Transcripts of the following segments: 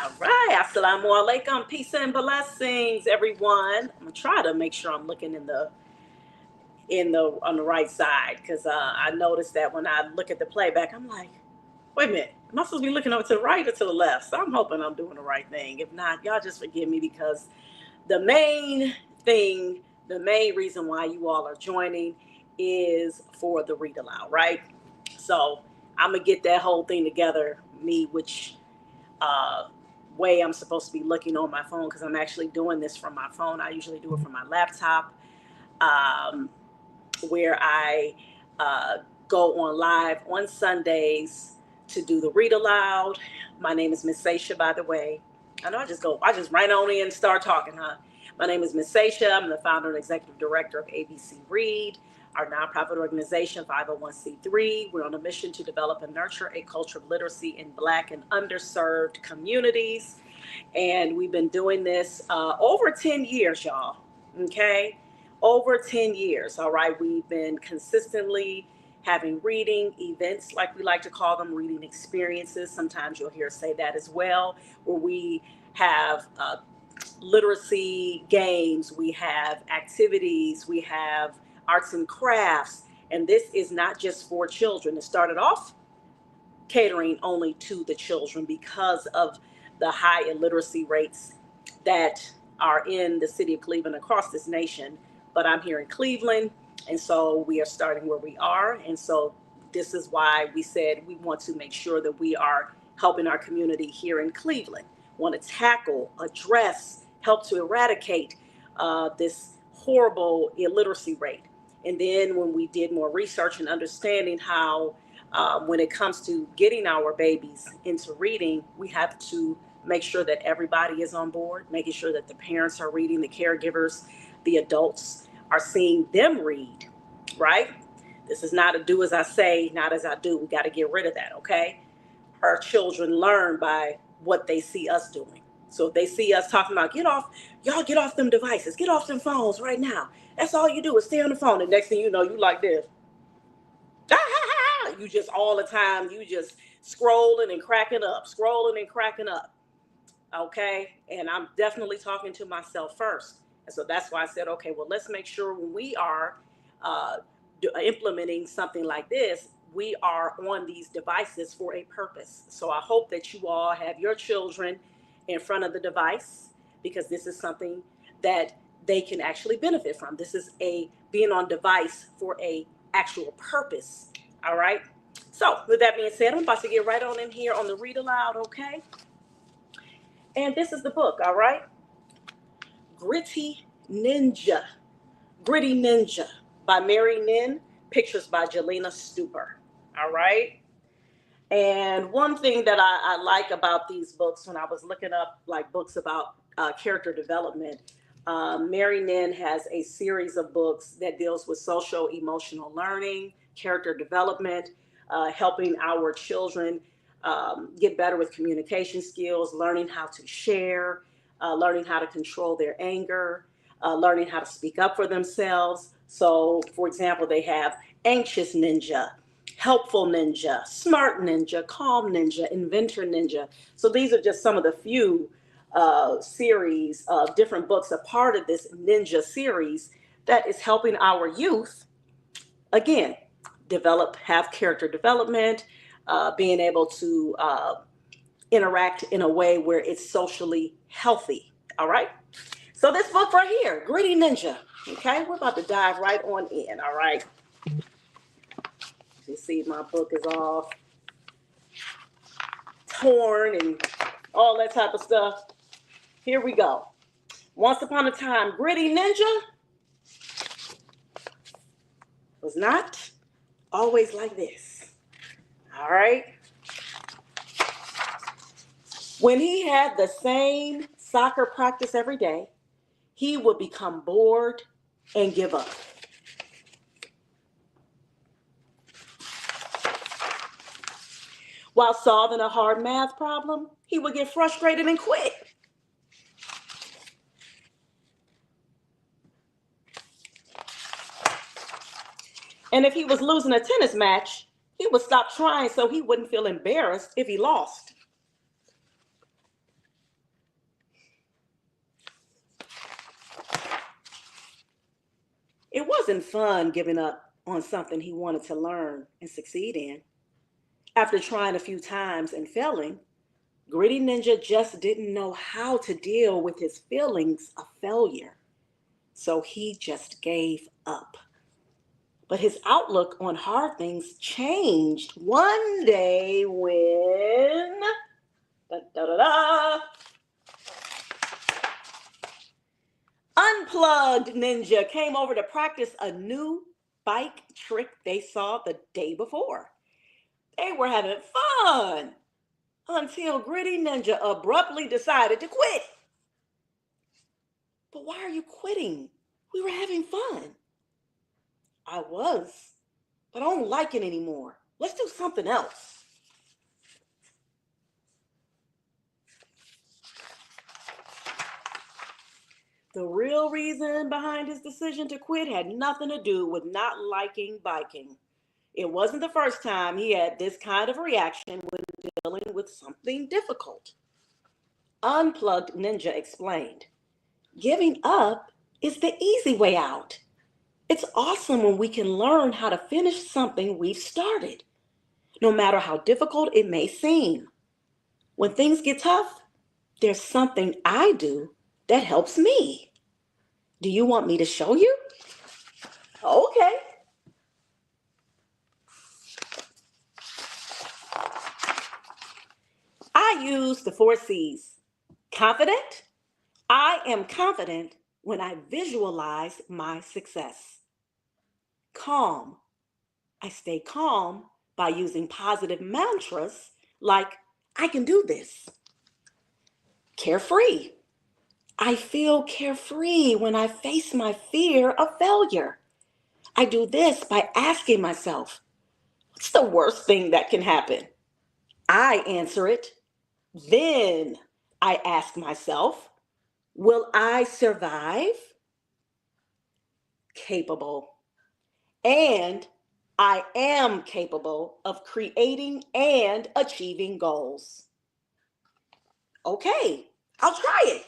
All right, assalamu alaikum, peace and blessings, everyone. I'm gonna try to make sure I'm looking in the on the right side because I noticed that when I look at the playback, I'm like, wait a minute, am I supposed to be looking over to the right or to the left? So I'm hoping I'm doing the right thing. If not, y'all just forgive me because the main thing, the main reason why you all are joining is for the read aloud, right? So I'm gonna get that whole thing together, me, which uh, way I'm supposed to be looking on my phone because I'm actually doing this from my phone. I usually do it from my laptop, um, where I uh, go on live on Sundays to do the read aloud. My name is Miss Seisha, by the way. I just right on in and start talking, huh? My name is Miss Seisha. I'm the founder and executive director of ABC Read, our nonprofit organization, 501c3. We're on a mission to develop and nurture a culture of literacy in Black and underserved communities. And we've been doing this over 10 years, y'all. Okay? Over 10 years. All right. We've been consistently having reading events, like we like to call them, reading experiences. Sometimes you'll hear us say that as well, where we have literacy games, we have activities, we have arts and crafts. And this is not just for children. It started off catering only to the children because of the high illiteracy rates that are in the city of Cleveland across this nation. But I'm here in Cleveland, and so we are starting where we are. And so this is why we said we want to make sure that we are helping our community here in Cleveland, want to tackle, address, help to eradicate this horrible illiteracy rate. And then when we did more research and understanding how when it comes to getting our babies into reading, we have to make sure that everybody is on board, making sure that the parents are reading, the caregivers, the adults are seeing them read, right? This is not a do as I say, not as I do. We got to get rid of that, okay? Our children learn by what they see us doing. So if they see us talking about y'all get off them devices, get off them phones right now. That's all you do is stay on the phone. The next thing you know, you like this. You just all the time, you just scrolling and cracking up, scrolling and cracking up. Okay. And I'm definitely talking to myself first. And so that's why I said, okay, well, let's make sure when we are uh, implementing something like this, we are on these devices for a purpose. So I hope that you all have your children in front of the device because this is something that they can actually benefit from. This is a being on device for a actual purpose. All right. So with that being said, I'm about to get right on in here on the read aloud. Okay. And this is the book. All right. Gritty Ninja. Gritty Ninja by Mary Nin. Pictures by Jelena Stuper. All right. And one thing that I like about these books, when I was looking up like books about character development, Mary Nin has a series of books that deals with social emotional learning, character development, helping our children get better with communication skills, learning how to share, learning how to control their anger, learning how to speak up for themselves. So, for example, they have anxious ninja, helpful ninja, smart ninja, calm ninja, inventor ninja. So these are just some of the few series of different books, a part of this ninja series that is helping our youth, again, have character development, being able to interact in a way where it's socially healthy. All right. So this book right here, Gritty Ninja. Okay, we're about to dive right on in. All right. You see, my book is all torn and all that type of stuff. Here we go. Once upon a time, Gritty Ninja was not always like this. All right. When he had the same soccer practice every day, he would become bored and give up. While solving a hard math problem, he would get frustrated and quit. And if he was losing a tennis match, he would stop trying so he wouldn't feel embarrassed if he lost. wasn't fun giving up on something he wanted to learn and succeed in. After trying a few times and failing, Gritty Ninja just didn't know how to deal with his feelings of failure. So he just gave up. But his outlook on hard things changed one day when da, da, da, da, Unplugged Ninja came over to practice a new bike trick they saw the day before. They were having fun until Gritty Ninja abruptly decided to quit. But why are you quitting? We were having fun. I was, but I don't like it anymore. Let's do something else. The real reason behind his decision to quit had nothing to do with not liking biking. It wasn't the first time he had this kind of reaction when dealing with something difficult. Unplugged Ninja explained, giving up is the easy way out. It's awesome when we can learn how to finish something we've started, no matter how difficult it may seem. When things get tough, there's something I do that helps me. Do you want me to show you? Okay. I use the 4 C's. Confident. I am confident when I visualize my success. Calm. I stay calm by using positive mantras like, I can do this. Carefree. I feel carefree when I face my fear of failure. I do this by asking myself, what's the worst thing that can happen? I answer it. Then I ask myself, will I survive? Capable. And I am capable of creating and achieving goals. Okay, I'll try it.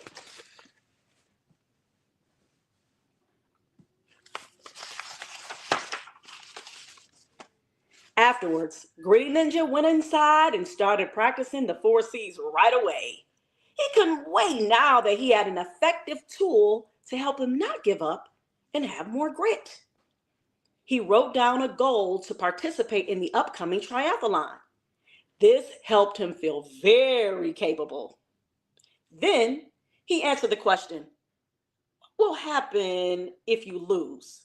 Afterwards, Gritty Ninja went inside and started practicing the 4 C's right away. He couldn't wait now that he had an effective tool to help him not give up and have more grit. He wrote down a goal to participate in the upcoming triathlon. This helped him feel very capable. Then he answered the question, what will happen if you lose?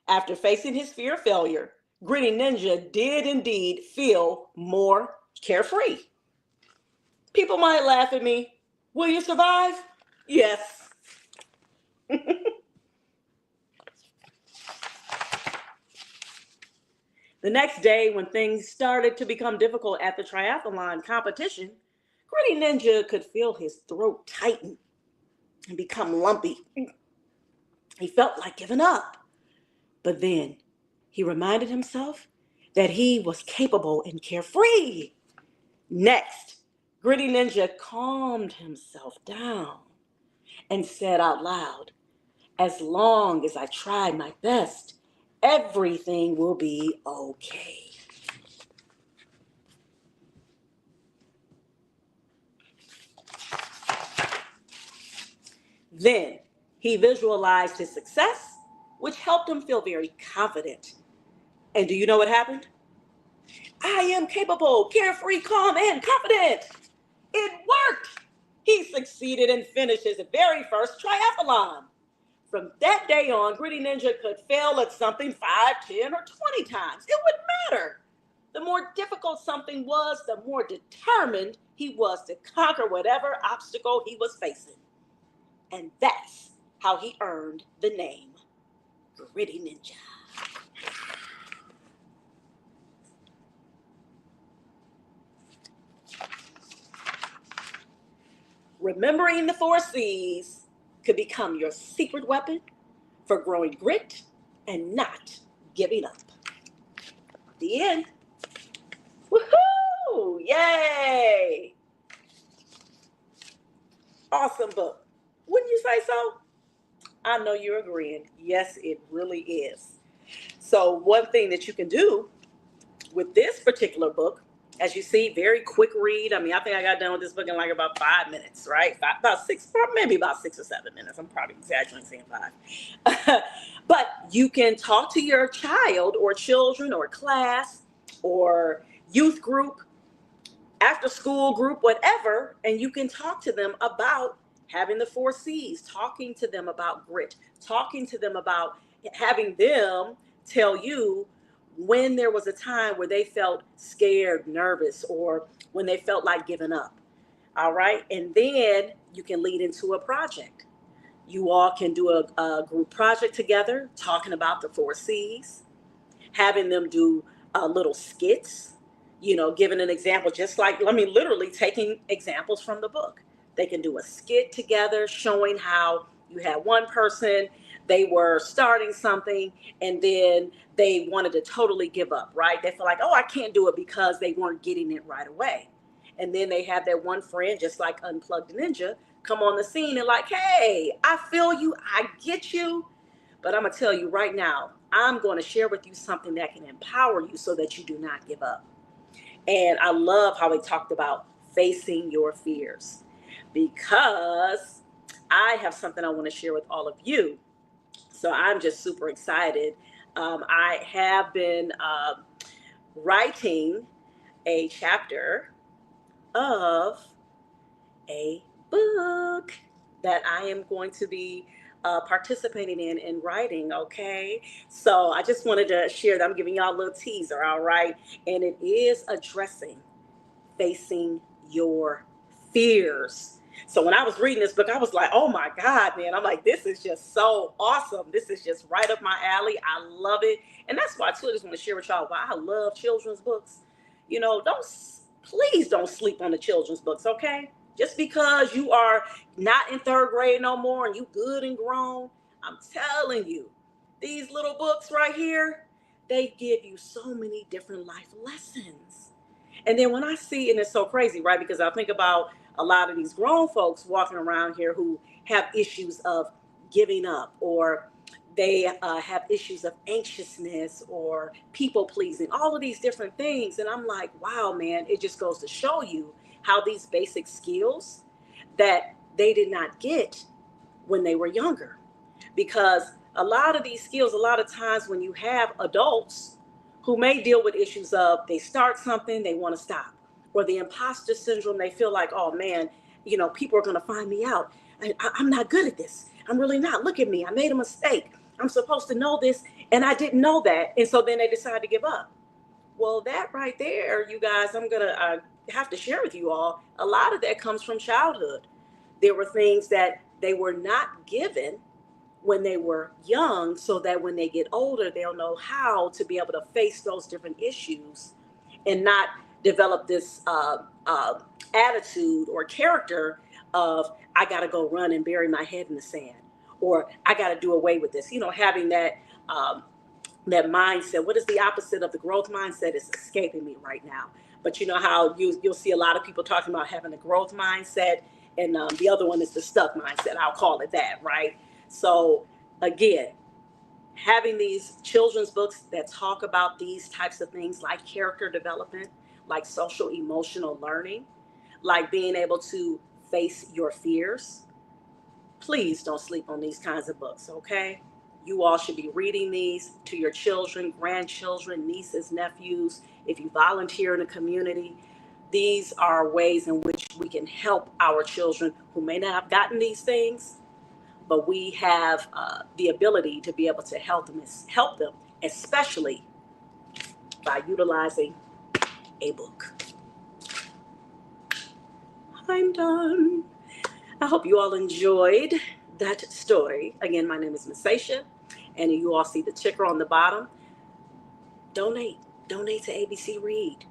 After facing his fear of failure, Gritty Ninja did indeed feel more carefree. People might laugh at me. Will you survive? Yes. The next day, when things started to become difficult at the triathlon competition, Gritty Ninja could feel his throat tighten and become lumpy. He felt like giving up. But then he reminded himself that he was capable and carefree. Next, Gritty Ninja calmed himself down and said out loud, as long as I try my best, everything will be okay. Then he visualized his success, which helped him feel very confident. And do you know what happened? I am capable, carefree, calm, and confident. It worked. He succeeded and finished his very first triathlon. From that day on, Gritty Ninja could fail at something 5, 10, or 20 times. It wouldn't matter. The more difficult something was, the more determined he was to conquer whatever obstacle he was facing. And that's how he earned the name Gritty Ninja. Remembering the 4 C's could become your secret weapon for growing grit and not giving up. The end. Woohoo! Yay! Awesome book. Wouldn't you say so? I know you're agreeing. Yes, it really is. So, one thing that you can do with this particular book, as you see, very quick read. I mean, I think I got done with this book in like about 5 minutes, right? About six, maybe about 6 or 7 minutes. I'm probably exaggerating saying five. But you can talk to your child or children or class or youth group, after school group, whatever, and you can talk to them about having the four C's, talking to them about grit, talking to them about having them tell you when there was a time where they felt scared, nervous, or when they felt like giving up. All right. And then you can lead into a project. You all can do a group project together, talking about the four C's, having them do little skits, giving an example, just like, I mean, literally taking examples from the book. They can do a skit together showing how you had one person, they were starting something, and then they wanted to totally give up, right? They feel like, oh, I can't do it because they weren't getting it right away. And then they have that one friend, just like Unplugged Ninja, come on the scene and like, hey, I feel you, I get you, but I'm going to tell you right now, I'm going to share with you something that can empower you so that you do not give up. And I love how they talked about facing your fears, because I have something I want to share with all of you. So I'm just super excited. I have been writing a chapter of a book that I am going to be participating in and writing. Okay, so I just wanted to share that. I'm giving y'all a little teaser, all right, and it is addressing facing your fears. So when I was reading this book, I was like, oh my God, man. I'm like, this is just so awesome. This is just right up my alley. I love it. And that's why too, I just want to share with y'all why I love children's books. Please don't sleep on the children's books, okay? Just because you are not in third grade no more and you good and grown, I'm telling you, these little books right here, they give you so many different life lessons. And then when I see, and it's so crazy, right? Because I think about a lot of these grown folks walking around here who have issues of giving up, or they have issues of anxiousness or people pleasing, all of these different things. And I'm like, wow, man, it just goes to show you how these basic skills that they did not get when they were younger. Because a lot of these skills, a lot of times when you have adults who may deal with issues of they start something, they want to stop, or the imposter syndrome, they feel like, oh man, people are going to find me out. I'm not good at this. I'm really not. Look at me. I made a mistake. I'm supposed to know this, and I didn't know that. And so then they decide to give up. Well, that right there, you guys, I'm going to have to share with you all. A lot of that comes from childhood. There were things that they were not given when they were young, so that when they get older, they'll know how to be able to face those different issues and not develop this attitude or character of, I got to go run and bury my head in the sand, or I got to do away with this, having that mindset. What is the opposite of the growth mindset? Is escaping me right now. But you know how you'll see a lot of people talking about having a growth mindset, and the other one is the stuck mindset. I'll call it that, right? So again, having these children's books that talk about these types of things, like character development, like social emotional learning, like being able to face your fears, please don't sleep on these kinds of books, okay? You all should be reading these to your children, grandchildren, nieces, nephews. If you volunteer in a community, these are ways in which we can help our children who may not have gotten these things, but we have the ability to be able to help them, especially by utilizing a book. I'm done. I hope you all enjoyed that story. Again, my name is Miss Sasha, and you all see the ticker on the bottom. Donate to ABC Read.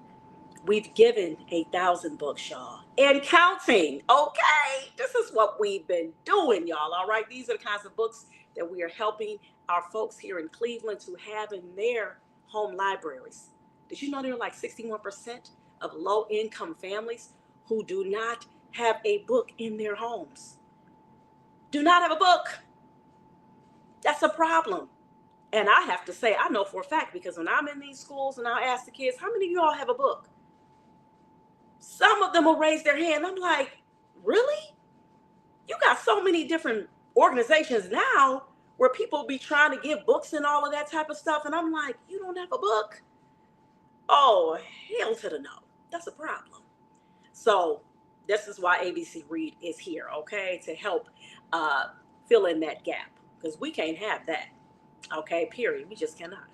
We've given 1,000 books, y'all, and counting. Okay, this is what we've been doing, y'all. All right, these are the kinds of books that we are helping our folks here in Cleveland to have in their home libraries. Did you know there are like 61% of low-income families who do not have a book in their homes? Do not have a book. That's a problem. And I have to say, I know for a fact, because when I'm in these schools and I ask the kids, how many of you all have a book? Some of them will raise their hand. I'm like, really? You got so many different organizations now where people be trying to give books and all of that type of stuff. And I'm like, you don't have a book? Oh, hell to the no. That's a problem. So this is why ABC Read is here, okay, to help uh, fill in that gap, because we can't have that, okay, period. We just cannot.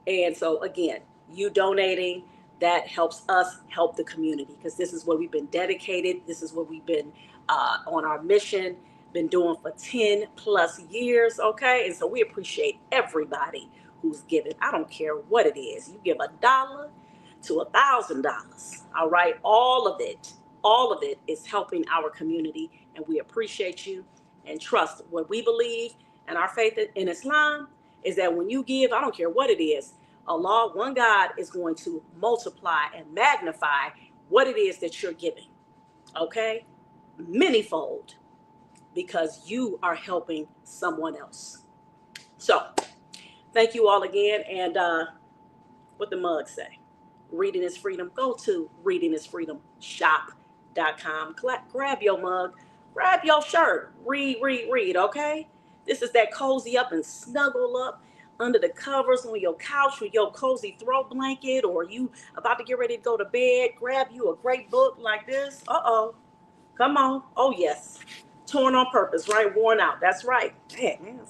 And so again, you donating, that helps us help the community, because this is what we've been dedicated. This is what we've been on our mission, been doing for 10 plus years. Okay. And so we appreciate everybody who's giving. I don't care what it is. You give $1 to $1,000. All right. All of it is helping our community. And we appreciate you, and trust what we believe, and our faith in Islam is that when you give, I don't care what it is, Allah, one God, is going to multiply and magnify what it is that you're giving, okay? Manyfold, because you are helping someone else. So, thank you all again. And what the mug say? Reading is freedom. Go to readingisfreedomshop.com. Grab your mug, grab your shirt. Read, okay? This is that cozy up and snuggle up under the covers on your couch with your cozy throw blanket, or you about to get ready to go to bed. Grab you a great book like this. Come on. Oh, yes. Torn on purpose, right? Worn out. That's right. Man,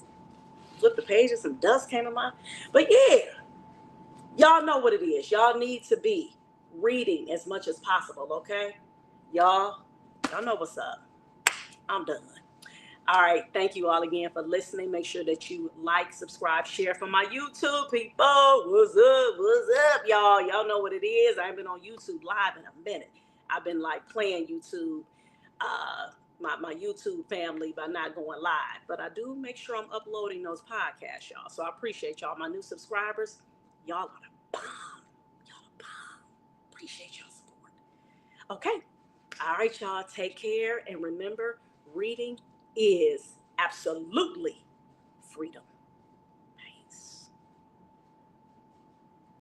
flip the pages, some dust came to my. But yeah, y'all know what it is. Y'all need to be reading as much as possible, okay? Y'all know what's up. I'm done. All right. Thank you all again for listening. Make sure that you like, subscribe, share for my YouTube people. What's up? What's up, y'all? Y'all know what it is. I haven't been on YouTube live in a minute. I've been like playing YouTube, my YouTube family, by not going live. But I do make sure I'm uploading those podcasts, y'all. So I appreciate y'all. My new subscribers, y'all are the bomb. Y'all are bomb. Appreciate y'all support. Okay. All right, y'all. Take care. And remember, reading is absolutely freedom.